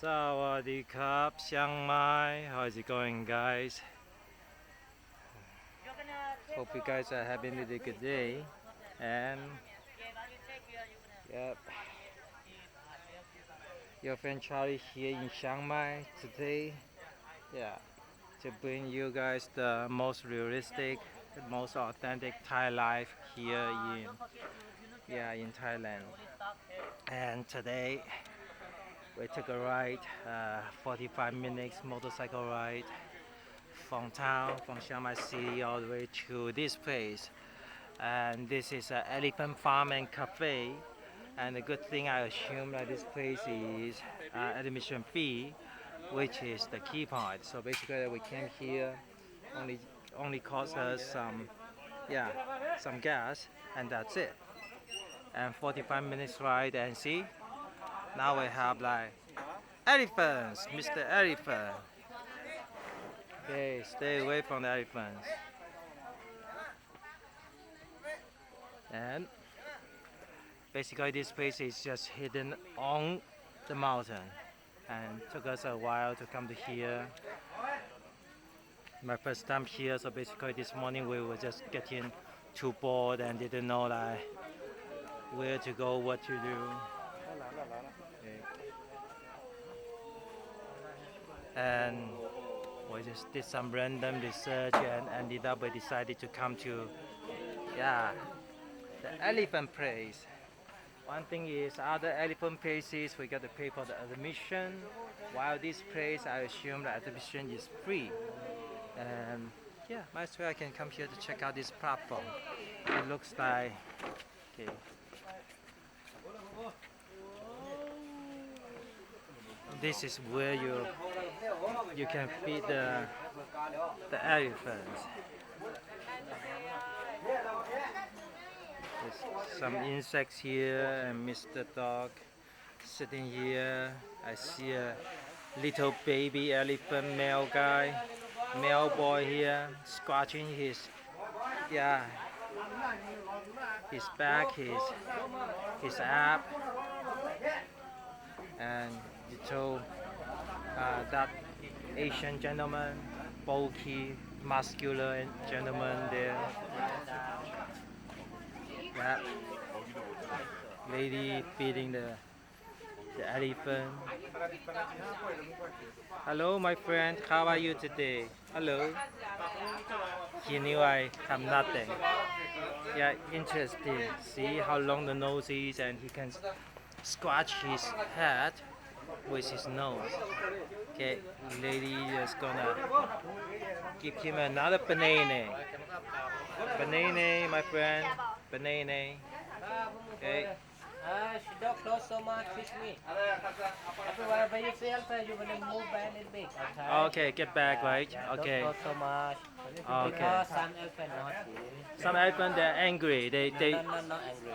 Sawadee Krap, Chiang Mai. How is it going, guys? Hope you guys are having a good day. And yep, your friend Charlie here in Chiang Mai today. Yeah, to bring you guys the most realistic, the most authentic Thai life here in Thailand. And today we took a ride, 45 minutes motorcycle ride from town, from Chiang Mai City all the way to this place. And this is Elefin Farm and Café. And the good thing I assume that this place is admission fee, which is the key part. So basically, we came here, only only cost us some gas, and that's it. And 45 minutes ride, and see, now we have like elephants, Mr. Elephant. Okay, stay away from the elephants. And basically, this place is just hidden on the mountain, and took us a while to come to here. My first time here, so basically this morning we were just getting too bored and didn't know like where to go, what to do. Okay. And we just did some random research and ended up we decided to come to the elephant place. One thing is other elephant places we got to pay for the admission, while this place I assume the admission is free. And yeah, might as well I can come here to check out this platform. It looks like okay. This is where you can feed the elephants. There's some insects here and Mr. Dog sitting here. I see a little baby elephant male boy here scratching his his back, his ab, and little that Asian gentleman, bulky, muscular gentleman there. That lady feeding the elephant. Hello, my friend. How are you today? Hello. He knew I have nothing. Yeah, interesting. See how long the nose is, and he can scratch his head with his nose. Okay, lady is gonna give him another banana. Banana, my friend. Banana. Okay. Don't close so much with me. Wherever you feel, you will move back a little bit. Okay, get back, right? Okay. Don't close so much. Okay. Because some elephant not here. Some elephant they're angry. They Not angry,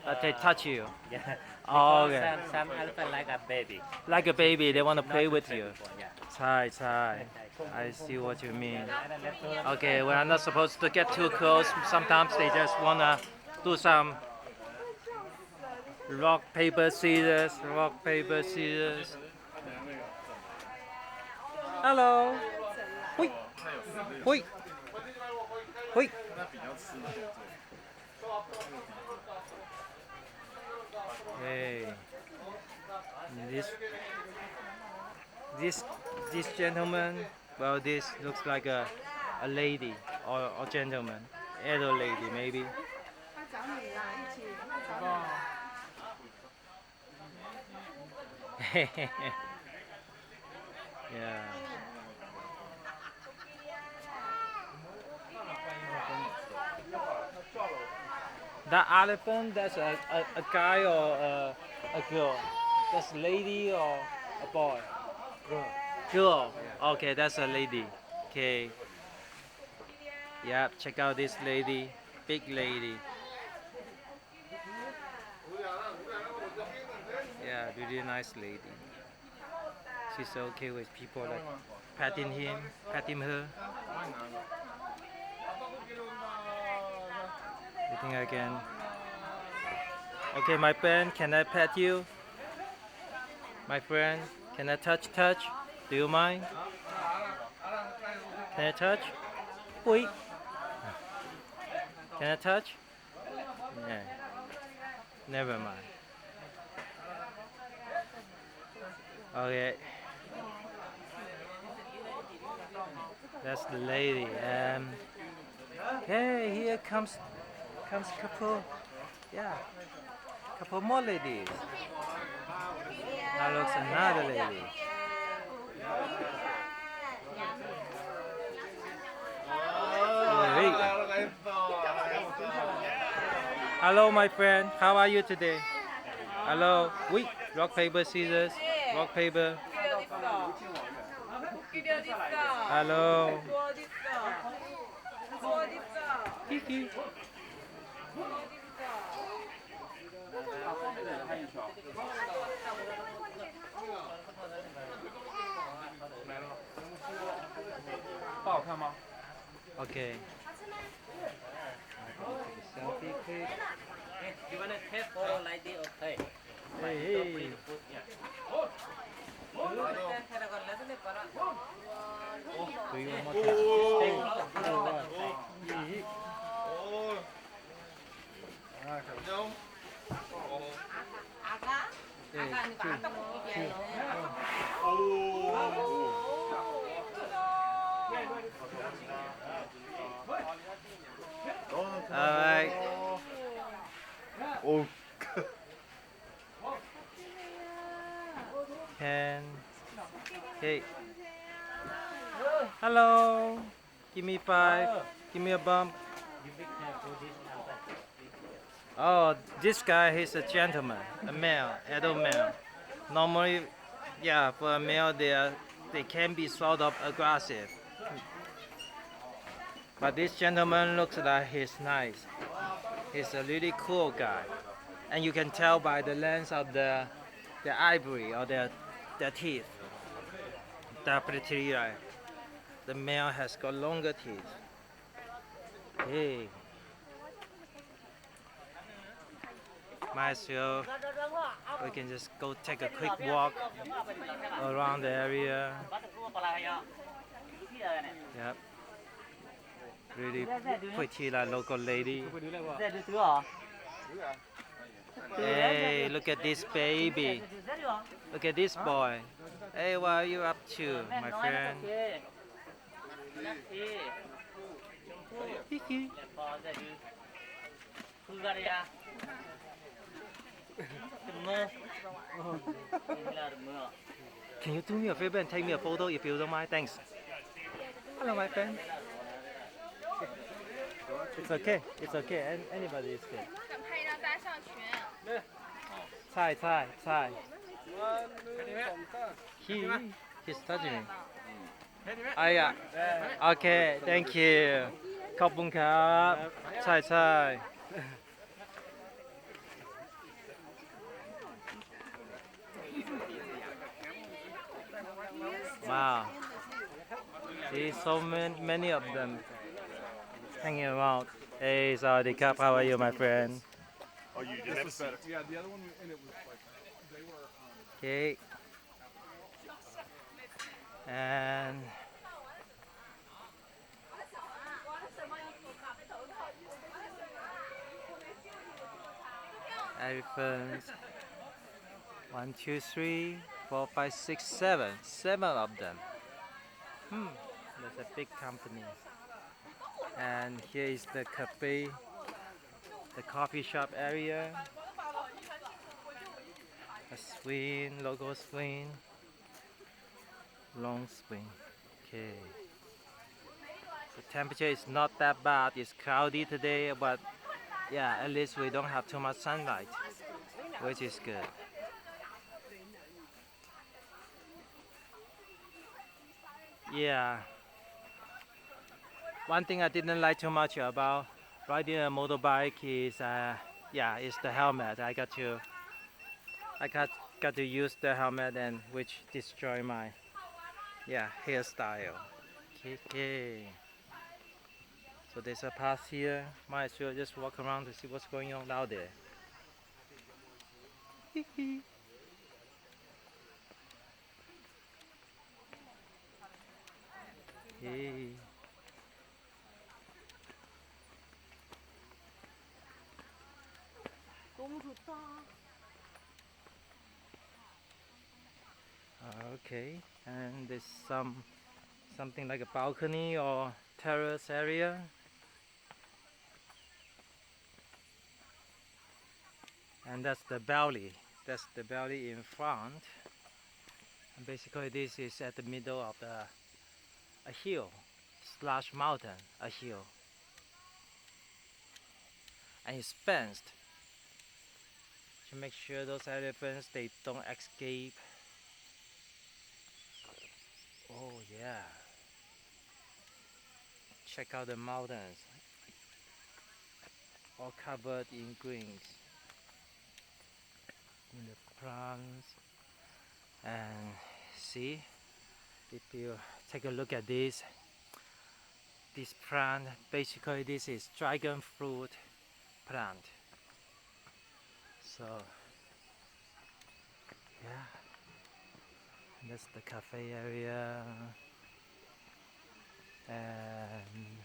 but they touch you. yeah. Oh, Because okay. some elephant like a baby. Like a baby, they want to play Not with to you. before, yeah. Chai. I see what you mean. Okay, we're not supposed to get too close. Sometimes they just wanna do some rock paper scissors. Hello. Hui. Hui. Hui. Hey. This gentleman, well, this looks like a lady or gentleman, elder lady maybe. Yeah. That elephant, that's a guy or a girl? That's a lady or a boy? Girl. Okay, that's a lady. Okay. Yep, check out this lady. Big lady. Yeah, really nice lady. She's okay with people like patting her. You think I can? Okay, my friend, can I pet you? My friend, Can I touch? Do you mind? Can I touch? Wait. Can I touch? Yeah. Never mind. Okay. That's the lady. Hey, here comes couple. Yeah, couple more ladies. Now looks another lady. Hey. Hello, my friend. How are you today? Hello. Wait. Rock paper scissors. Rock paper. Hello. Kiki. Okay. Selfie quick. You wanna take photo like this, okay? Hey, hey. Do you want more time? Alright. Oh. Can. Hey. Hello. Give me 5. Give me a bump. Oh, this guy, he's a gentleman, a male, adult male. Normally, yeah, for a male, they can be sort of aggressive. But this gentleman looks like he's nice. He's a really cool guy, and you can tell by the length of the ivory or their teeth. They're pretty right. The male has got longer teeth. Hey. Might as well, we can just go take a quick walk around the area. Yep. Really pretty like local lady. Hey, look at this baby. Look at this boy. Hey, what are you up to, my friend? Hee. Can you do me a favor and take me a photo if you don't mind? Thanks. Hello, my friend. It's okay. It's okay. Anybody is good. 想拍一张大象群。菜。He's touching me. 哎呀 Okay, thank you. ขอบคุณครับใช่ Wow. See so many of them hanging around. Hey, Sawadee Cup, how are you, my friend? Oh, you did. That's better. Yeah, the other one, and it was like, they were, Okay. And elephants. 1, 2, 3, 4, 5, 6, 7. 7 of them. That's a big company. And here is the cafe, the coffee shop area. A swing, logo swing, long swing. Okay. The temperature is not that bad. It's cloudy today, but yeah, at least we don't have too much sunlight, which is good. Yeah. One thing I didn't like too much about riding a motorbike is, is the helmet. I got to use the helmet, and which destroy my, hairstyle. Okay. So there's a path here. Might as well just walk around to see what's going on out there. Hey. 너무 좋다. Okay, and there's something like a balcony or terrace area. And that's the belly. That's the belly in front. And basically, this is at the middle of a hill slash mountain, a hill, and it's fenced to make sure those elephants they don't escape. Oh yeah. Check out the mountains, all covered in greens, in the plants. And see, if you take a look at this plant, basically this is dragon fruit plant. So yeah, that's the cafe area. And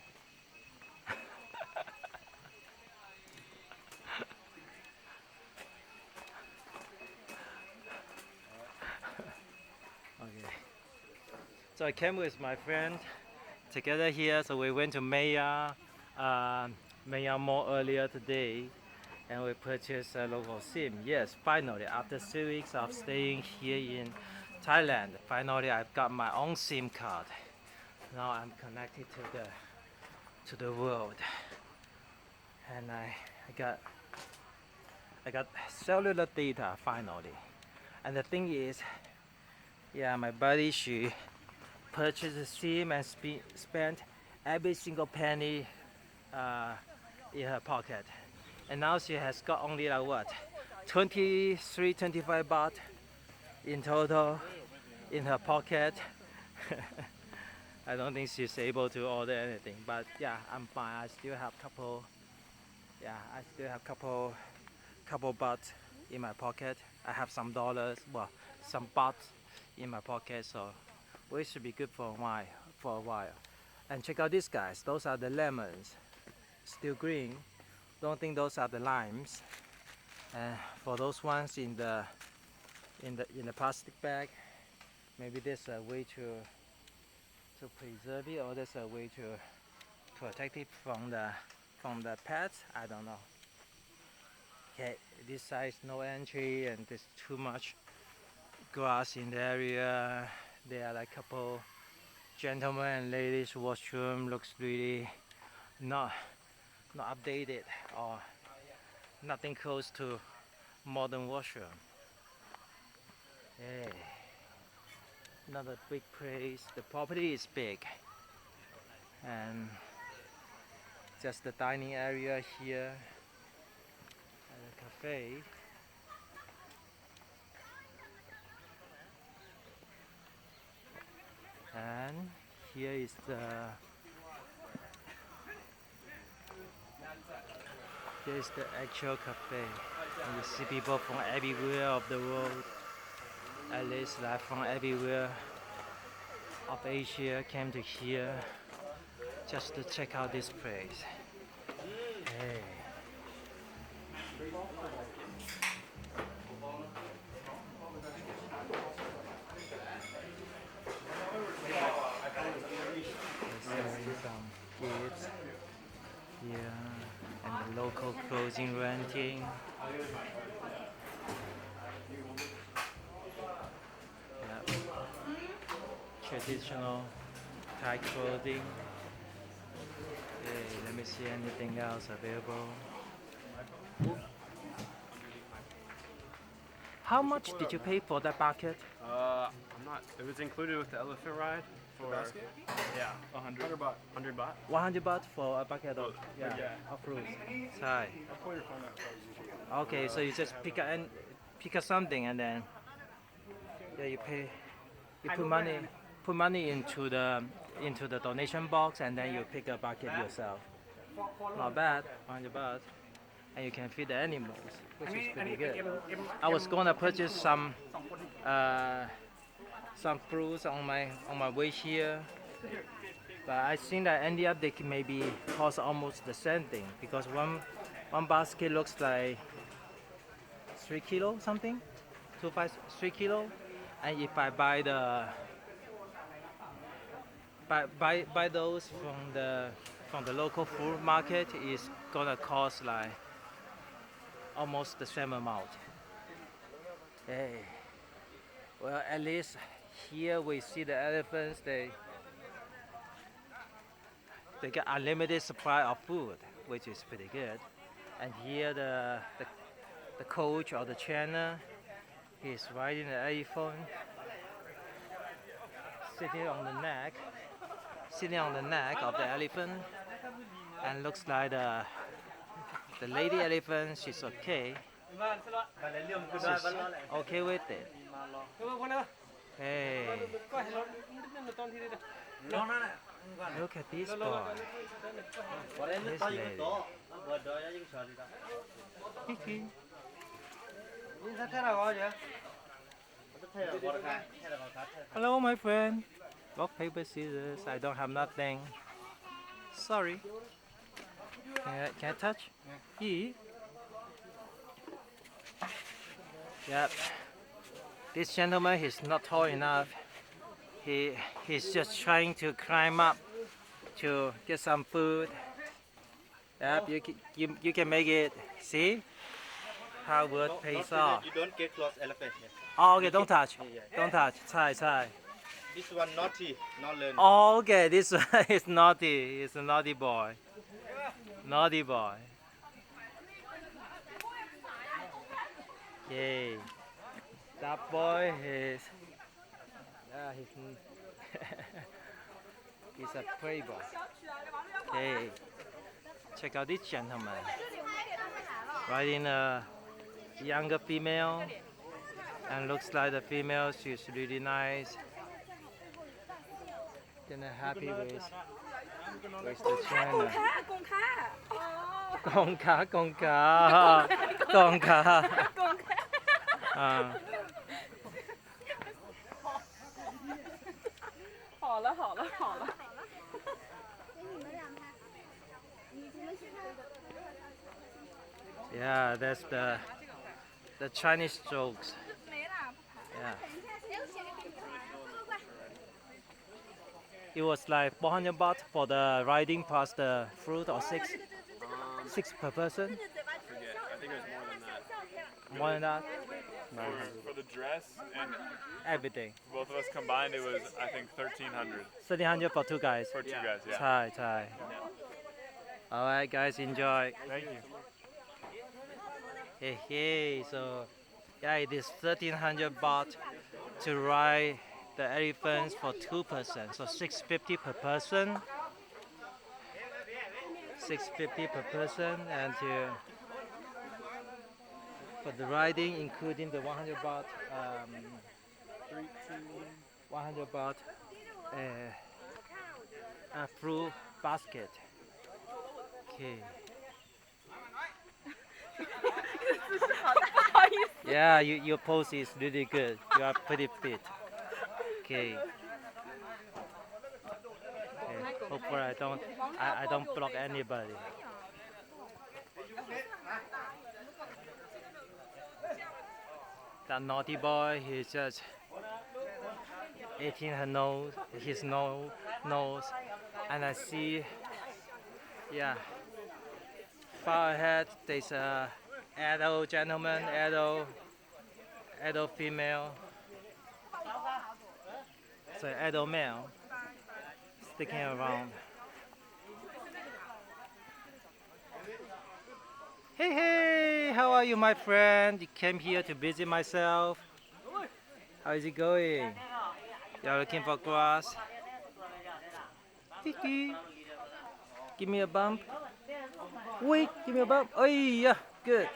okay, so I came with my friend together here. So we went to Mae Mall earlier today, and we purchased a local SIM. Yes, finally, after 3 weeks of staying here in Thailand, finally I've got my own SIM card. Now I'm connected to the world, and I got cellular data finally. And the thing is, yeah, my buddy she purchased a SIM and spent every single penny in her pocket, and now she has got only like what 25 baht in total in her pocket. I don't think she's able to order anything, but yeah, I'm fine. I still have couple baht in my pocket. I have some dollars, well, some baht in my pocket, so we should be good for a while. And check out these guys. Those are the lemons, still green. Don't think those are the limes. And for those ones in the plastic bag, maybe there's a way to preserve it, or there's a way to protect it from the pets. I don't know. Okay, this side is no entry, and there's too much grass in the area. There are like couple gentlemen and ladies washroom. Looks really not updated, or nothing close to modern washroom. Hey, not a big place. The property is big, and just the dining area here at the cafe. And here is the actual cafe, and you see people from everywhere of the world, at least like from everywhere of Asia came to here just to check out this place. Hey. There's some kids here, and the local clothing renting. Yep. Traditional Thai clothing. Hey, let me see anything else available. How much did you pay for that bucket? I'm not. It was included with the elephant ride for basket? Yeah, 100 baht. 100 baht. 100 baht for a bucket of of fruits. Thai. I'll pull your phone out. Okay, so you just pick up something, and then you pay. You put money into the donation box, and then you pick a bucket yourself. Not bad, 100 baht, and you can feed the animals, which is pretty good. I was gonna purchase some fruits on my way here, But I think that ended up they can maybe cost almost the same thing because one basket looks like 3 kilo something, 3 kilo, and if I buy buy those from the local food market, it's gonna cost like almost the same amount. Hey, well at least here we see the elephants. They get unlimited supply of food, which is pretty good. And here the coach or the trainer, he's riding the elephant, sitting on the neck of the elephant, and looks like the lady elephant. She's okay. She's okay with it. Hey, look at this boy. This lady. Hello, my friend. Rock, paper, scissors. I don't have nothing. Sorry. Can I touch? Yeah. Yep. This gentleman, he's not tall enough. He's just trying to climb up to get some food. Yep, you can make it. See? Hard work pays off. You don't get close elephant. Oh, okay, don't touch. Don't touch. Try. This one naughty, not learn. Oh, okay, this one is naughty. He's a naughty boy. Naughty boy. Yay. That boy is. Yeah, he's a pretty boy. Okay. Check out this gentleman. Riding a younger female. And looks like the female, she's really nice. Then happy with the trainer. 公卡公卡公卡啊！好了好了好了。Yeah, that's the Chinese jokes. Yeah. It was like 400 baht for the riding plus the fruit, or six per person. I think it was more than that. More than that. For the dress and Everything. both of us combined, it was I think 1,300 1300 for two guys. for two guys. Yeah. Thai. All right, guys, enjoy. Thank you. Hey, so yeah, it is 1,300 baht to ride the elephants for 2 persons, so 650 per person. 650 per person, and for the riding, including the 100 baht, 100 baht fruit basket. Okay. Yeah, your pose is really good. You are pretty fit. Okay. Hopefully I don't block anybody. That naughty boy, he's just eating his nose, and I see, yeah, far ahead there's a adult gentleman, adult female, so adult male sticking around. Hey, how are you, my friend? You came here to visit myself. How is it going? You're looking for grass? Tiki. Give me a bump. Wait, give me a bump. Oh yeah, good.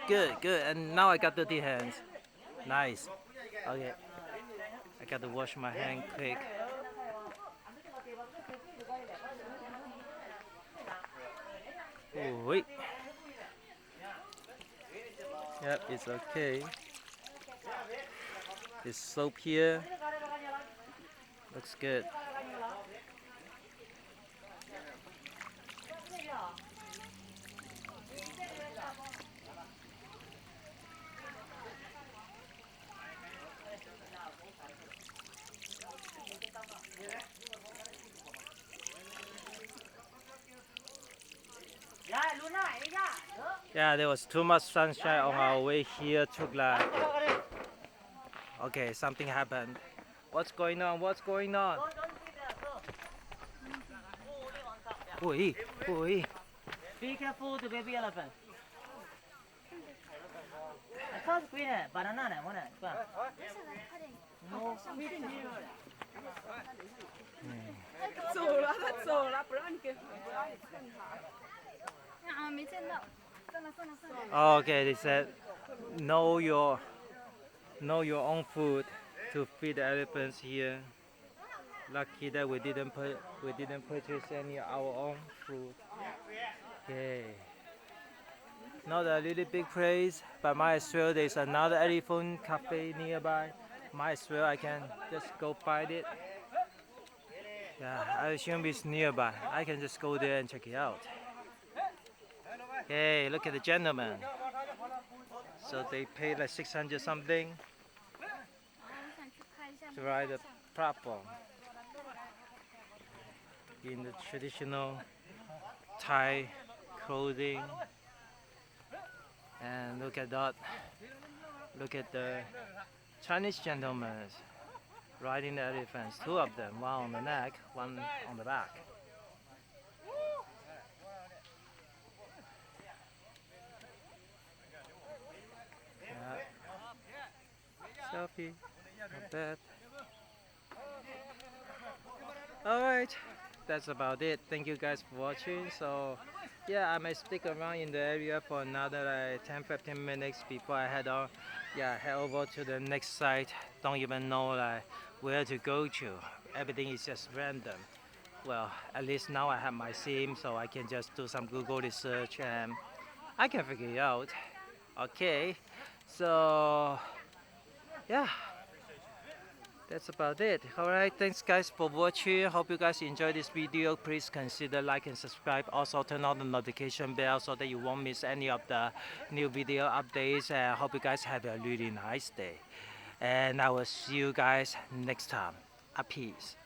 And now I got dirty hands. Nice. Okay. I got to wash my hand quick. Oh, wait. Yep, it's okay. This soap here looks good. Yeah, there was too much sunshine on our way here. Took like, okay, something happened. What's going on? What's going on? Oi, oi. Be careful the baby elephant. I can't screen it. Banana, one. No. 走了，他走了，不让你给。啊，没见到，算了算了算了。 Okay, they said know your own food to feed the elephants here. Lucky that we didn't purchase any of our own food. Okay. Not a really big place, but might as well there's another Elefin Cafe nearby. Might as well I can just go find it. Yeah, I assume it's nearby. I can just go there and check it out. Hey, look at the gentleman. So they paid like 600 something 我想去拍一下 to ride the platform in the traditional Thai clothing. And look at that. Look at the Chinese gentlemen riding the elephants. Two of them, one on the neck, one on the back. Yeah. Selfie, not bad. Alright, that's about it. Thank you guys for watching. So yeah, I may stick around in the area for another like 10-15 minutes before I head on. Yeah, head over to the next site. Don't even know like where to go to. Everything is just random. Well, at least now I have my sim, so I can just do some Google research and I can figure it out. Okay, so yeah, that's about it. Alright, thanks guys for watching. Hope you guys enjoyed this video. Please consider like and subscribe. Also turn on the notification bell so that you won't miss any of the new video updates. And I hope you guys have a really nice day. And I will see you guys next time. A peace.